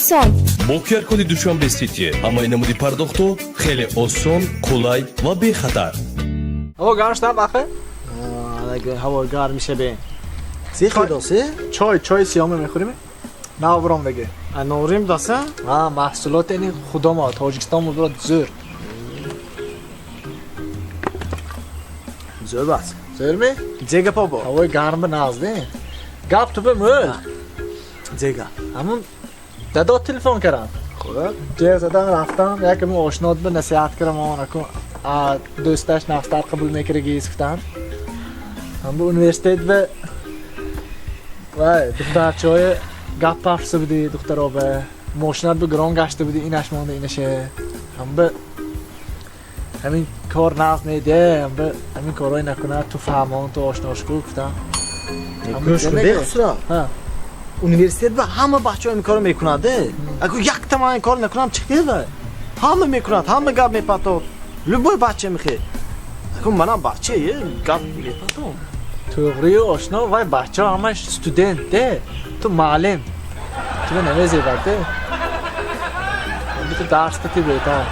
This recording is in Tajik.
осон. бо QR-коди Душанбе Сити ҳамаи намуди пардохтҳо хеле осон, қулай ва бехатар. Hava garmishdan baxi? Havo garm میشه به Zi خیداسه؟ choy siyomı میخوریم؟ ناورم بگه. نوریم داسه؟ محصولات این خدا ما تاجیکستان مدرات زور Zor bas. زور می؟ Cega baba. هوای گرم به نازده گپ تو به مول Cega. همون دادا تلفن کردم Xo'p. جه زدم رفتم یکم آشنات به نصیحت کردم آن اکو دوستش نفتر قبول میکره گیزفتن هم به اونیورسیتت به وای دختر چای گپ پرسه بودی دختر ها به ماشینت به گران گشته بودی اینش مانده اینشه هم به همین کار نقض نیده هم به همین کارهای نکنه تو فهمان تو آشناش گفتم Go'sh bexusra. ها Universitet va hamma bachchalar این کارو میکننده. اگه یک تام این کار نکنم چیه؟ همه میکنند، همه گپ میپاتو. لبوی بچه میخه. اگه منم بچه یه گپ میپاتو. توغری آشنا وای بچه ها همش استودنت ده تو معلم تو نمیزی برده تو درس کتی بیتا